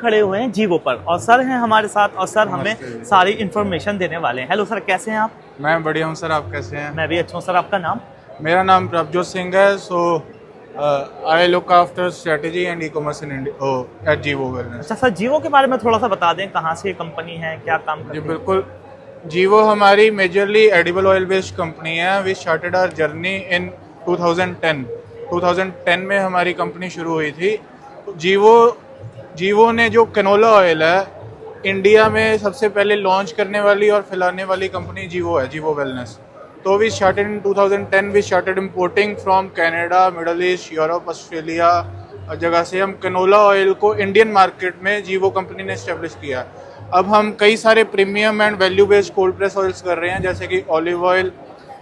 खड़े हुए हैं जीवो पर और सर हैं हमारे साथ और सर हमें सारी इन्फॉर्मेशन देने वाले हैं। हेलो सर, कैसे हैं आप? मैं बढ़िया हूँ सर, आप कैसे हैं? मैं भी अच्छा हूँ सर। आपका नाम? मेरा नाम प्रभजोत सिंह है। So I look after strategy and e commerce in India at Jivo Wellness. अच्छा सर, जीवो के बारे में थोड़ा सा बता दें, कहाँ से ये कंपनी है, क्या काम करती जी है? बिल्कुल, जीवो हमारी majorly edible oil based company है। We started our journey in 2010 में हमारी कंपनी शुरू हुई थी। जीवो ने जो कैनोला ऑयल है, इंडिया में सबसे पहले लॉन्च करने वाली और फैलाने वाली कंपनी जीवो है, जीवो वेलनेस। तो we started in 2010, we started importing from Canada, Middle East, Europe, Australia जगह से हम कैनोला ऑयल को इंडियन मार्केट में जीवो कंपनी ने इस्टेब्लिश किया। अब हम कई सारे premium and value based cold press oils कर रहे हैं, जैसे कि olive oil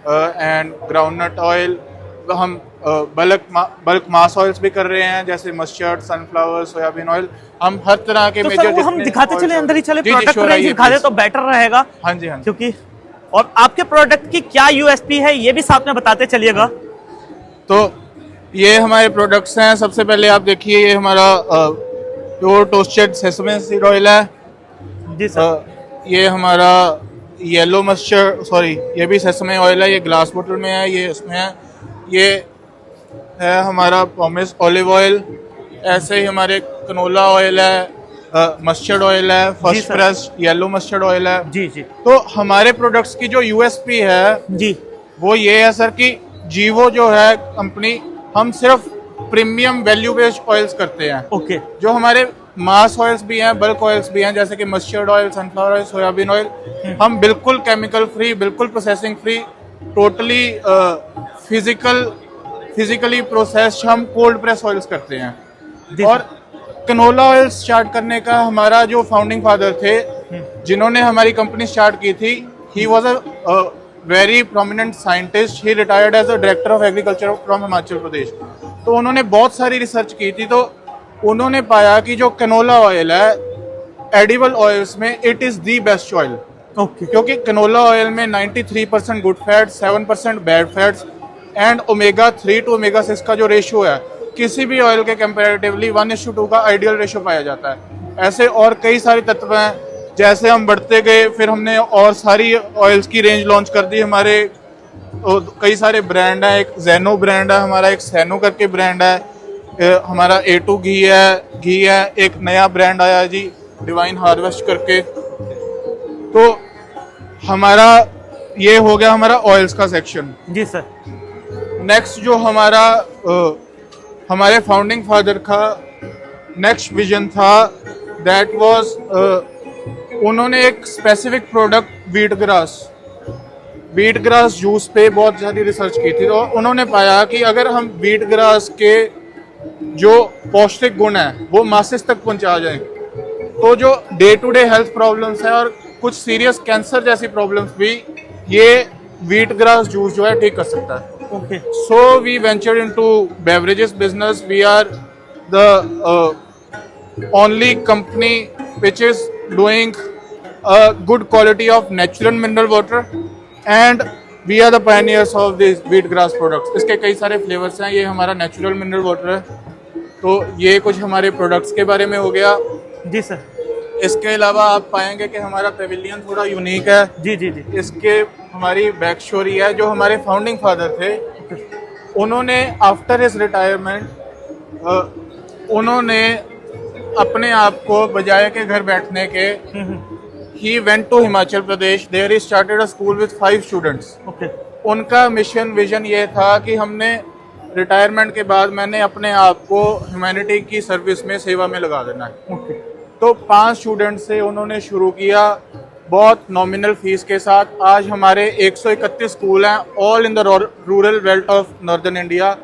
and groundnut oil. हम बल्क मास ऑयल्स भी कर रहे हैं, जैसे मस्टर्ड, सनफ्लावर, सोयाबीन ऑयल। हम हर तरह के तो मेजर सर वो हम दिखाते चले, अंदर ही चले, प्रोडक्ट रेंज दिखा दे तो बेटर रहेगा। हाँ जी, हाँ जी। क्योंकि और आपके प्रोडक्ट की क्या यूएसपी है ये भी साथ में बताते चलिएगा। तो ये हमारे प्रोडक्ट्स हैं। सबसे पहले आप देखिए, ये हमारा pure toasted sesame seed oil है जी सर। ये हमारा येलो मस्टर्ड, सॉरी ये भी सेसमे ऑयल है, ये ग्लास बोतल में है, ये इसमें है। ये है हमारा पॉमिस ऑलिव ऑयल। ऐसे ही हमारे कनोला ऑयल है, मस्टर्ड ऑयल है, first press yellow mustard oil है। जी जी। तो हमारे प्रोडक्ट्स की जो यूएसपी है जी, वो ये है सर कि जीवो जो है कंपनी, हम सिर्फ प्रीमियम वैल्यू बेस्ड ऑयल्स करते हैं। ओके। जो हमारे मास ऑयल्स भी हैं, बल्क ऑयल्स भी हैं, जैसे कि mustard oil, sunflower oil, soybean oil, हम बिल्कुल केमिकल फ्री, बिल्कुल processing free, totally physically processed हम कोल्ड प्रेस ऑयल्स करते हैं। और कैनोला ऑयल स्टार्ट करने का हमारा जो फाउंडिंग फादर थे, जिन्होंने हमारी कंपनी स्टार्ट की थी, he was a very prominent scientist. He retired as a director of agriculture from Himachal Pradesh. तो उन्होंने बहुत सारी रिसर्च की थी, तो उन्होंने पाया कि जो कैनोला ऑयल है एडिबल ऑयल्स में it is the best oil. Okay. क्योंकि कैनोला ऑयल में 93% good fat, 7% bad fats and omega 3 to omega 6 का जो रेशियो है, किसी भी ऑयल के कंपैरेटिवली 1:2 का आइडियल रेशियो पाया जाता है। ऐसे और कई सारे तत्व हैं। जैसे हम बढ़ते गए, फिर हमने और सारी ऑयल्स की रेंज लॉन्च कर दी। हमारे कई सारे ब्रांड हैं। एक जेनो ब्रांड है हमारा, एक सैनो करके ब्रांड है, हमारा A2 घी है। एक नया ब्रांड आया है जी, डिवाइन हार्वेस्ट करके। तो हमारा ये हो गया हमारा ऑयल्स का सेक्शन। जी सर। नेक्स्ट जो हमारा हमारे फाउंडिंग फादर का नेक्स्ट विजन था, दैट वाज उन्होंने एक specific product wheat grass juice पे बहुत सारी रिसर्च की थी। तो उन्होंने पाया कि अगर हम वीट ग्रास के जो पौष्टिक गुण हैं वो मासेस तक पहुंचा जाएं, तो जो day to day health problems हैं और कुछ सीरियस कैंसर जैसी प्रॉब्लम्स भी ये वीट ग्रास जूस जो है ठीक कर सकता है। Okay. So we ventured into beverages business. We are the only company which is doing a good quality of natural mineral water, and we are the pioneers of these wheatgrass products. इसके कई सारे flavours हैं। ये हमारा natural mineral water है। तो ये कुछ हमारे प्रोडक्ट्स के बारे में हो गया। जी सर। इसके अलावा आप पाएंगे कि हमारा पेविलियन थोड़ा यूनिक है। जी जी जी। इसके हमारी बैक स्टोरी है। जो हमारे फाउंडिंग फादर थे, उन्होंने आफ्टर हिज रिटायरमेंट उन्होंने अपने आप को बजाय के घर बैठने के, he went to Himachal Pradesh. There he started a school with 5 students. Okay. उनका मिशन विजन ये था कि हमने रिटायरमेंट के बाद मैंने अपने आप को ह्यूमैनिटी की सर्विस में, सेवा में लगा देना है। ओके। तो 5 स्टूडेंट से उन्होंने शुरू किया, बहुत नॉमिनल फीस के साथ। आज हमारे 131 स्कूल हैं, all in the rural belt of northern India,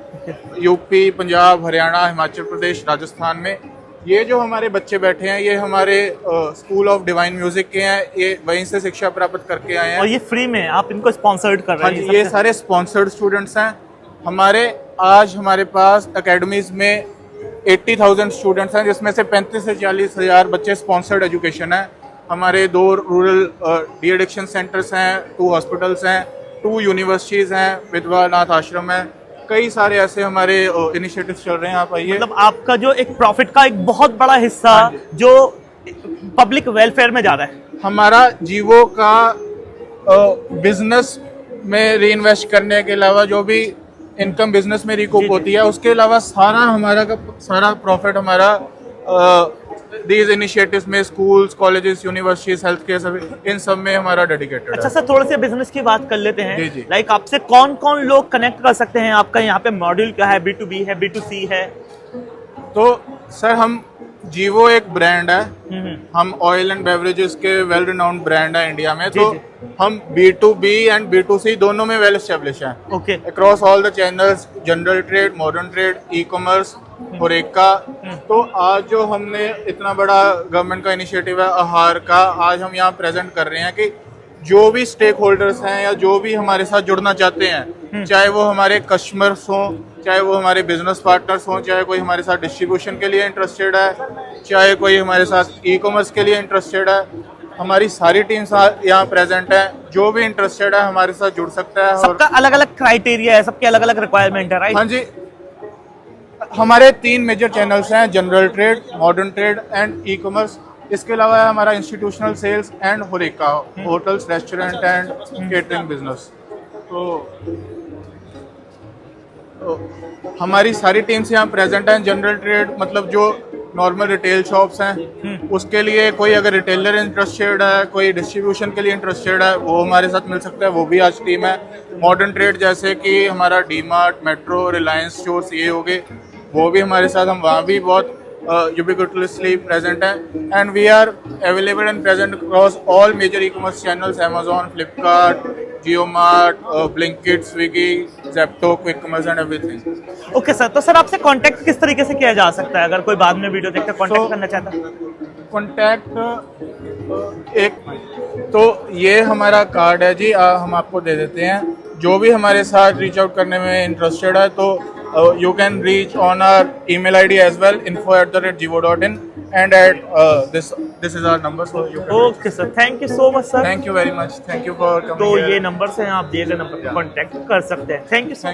UP, Punjab, Haryana, Himachal Pradesh, Rajasthan में। ये जो हमारे बच्चे बैठे हैं, ये हमारे स्कूल ऑफ डिवाइन म्यूजिक के हैं। ये वहीं से शिक्षा प्राप्त करके आए हैं। और ये फ्री में आप इनको स्पॉन्सर्ड कर रहे हैं? हाँ जी, ये सारे स्पॉन्सर्ड स्टूडेंट्स हैं हमारे। आज हमारे पास एकेडमीज में 80,000 स्टूडेंट्स हैं, जिसमें से 35 से 40 हज़ार बच्चे स्पॉन्सर्ड एजुकेशन है। हमारे 2 रूरल डी एडिक्शन सेंटर्स हैं, 2 हॉस्पिटल्स हैं, 2 यूनिवर्सिटीज़ हैं, विधवा अनाथ आश्रम है, कई सारे ऐसे हमारे इनिशिएटिव्स चल रहे हैं, आप आइए। मतलब आपका जो एक प्रॉफिट का एक बहुत बड़ा हिस्सा जो पब्लिक वेलफेयर में जा रहा है। हमारा जीवो का बिजनेस में री इन्वेस्ट करने के अलावा जो भी इनकम बिजनेस में रिकूप होती है, उसके अलावा सारा प्रॉफिट हमारा दीज इनिशिएटिव्स में schools, colleges, universities, health care, सभी इन सब में हमारा डेडिकेटेड अच्छा है। सर, थोड़े से बिजनेस की बात कर लेते हैं। जी, जी। लाइक आपसे कौन कौन लोग कनेक्ट कर सकते हैं? आपका यहाँ पे मॉड्यूल क्या है? B2B है, B2C है? तो सर हम जीवो एक ब्रांड है, हम ऑयल एंड बेवरेजेस के वेल रिनाउंड ब्रांड है इंडिया में। तो हम B2B एंड B2C दोनों में वेल एस्टेब्लिश हैं। Okay. Across all the channels, general trade, modern trade, e commerce, होरेका। तो आज जो हमने इतना बड़ा गवर्नमेंट का इनिशिएटिव है आहार का, आज हम यहाँ प्रेजेंट कर रहे हैं कि जो भी स्टेक होल्डर्स हैं या जो भी हमारे साथ जुड़ना चाहते हैं, चाहे वो हमारे कस्टमर्स हों, चाहे वो हमारे बिजनेस पार्टनर्स हों, चाहे कोई हमारे साथ डिस्ट्रीब्यूशन के लिए इंटरेस्टेड है, चाहे कोई हमारे साथ ई कॉमर्स के लिए इंटरेस्टेड है, हमारी सारी टीम यहाँ प्रेजेंट है। जो भी इंटरेस्टेड है हमारे साथ जुड़ सकता है। सबका अलग अलग क्राइटेरिया है, सबके अलग अलग रिक्वायरमेंट है, राइट? हाँ जी, हमारे 3 मेजर चैनल्स हैं, general trade, modern trade and e commerce. इसके अलावा है हमारा institutional sales and horeca, hotels, restaurant and catering business. तो हमारी सारी टीम्स यहाँ प्रेजेंट हैं। जनरल ट्रेड मतलब जो नॉर्मल रिटेल शॉप्स हैं, उसके लिए कोई अगर रिटेलर इंटरेस्टेड है, कोई डिस्ट्रीब्यूशन के लिए इंटरेस्टेड है, वो हमारे साथ मिल सकता है, वो भी आज टीम है। मॉडर्न ट्रेड जैसे कि हमारा डी-मार्ट, मेट्रो, रिलायंस स्टोर्स ये हो गए, वो भी हमारे साथ, हम वहाँ भी बहुत ubiquitously present हैं। And we are available and present across all major e commerce channels, Amazon, Flipkart, JioMart, Blinkit, Swiggy, Zepto, quick commerce and everything. Okay sir, तो सर आपसे कांटेक्ट किस तरीके से किया जा सकता है अगर कोई बाद में वीडियो देखकर कांटेक्ट करना चाहता है? कॉन्टैक्ट तो ये हमारा कार्ड है जी, हम आपको दे देते हैं। जो भी हमारे साथ रीच आउट करने में इंटरेस्टेड है तो you can reach on our email ID as well, info@jivo.in, and at this is our number, so you can okay sir, thank you so much sir. thank you very much, thank you for coming तो here. ये number से आप दिए गए number पर contact कर सकते हैं। Thank you so much.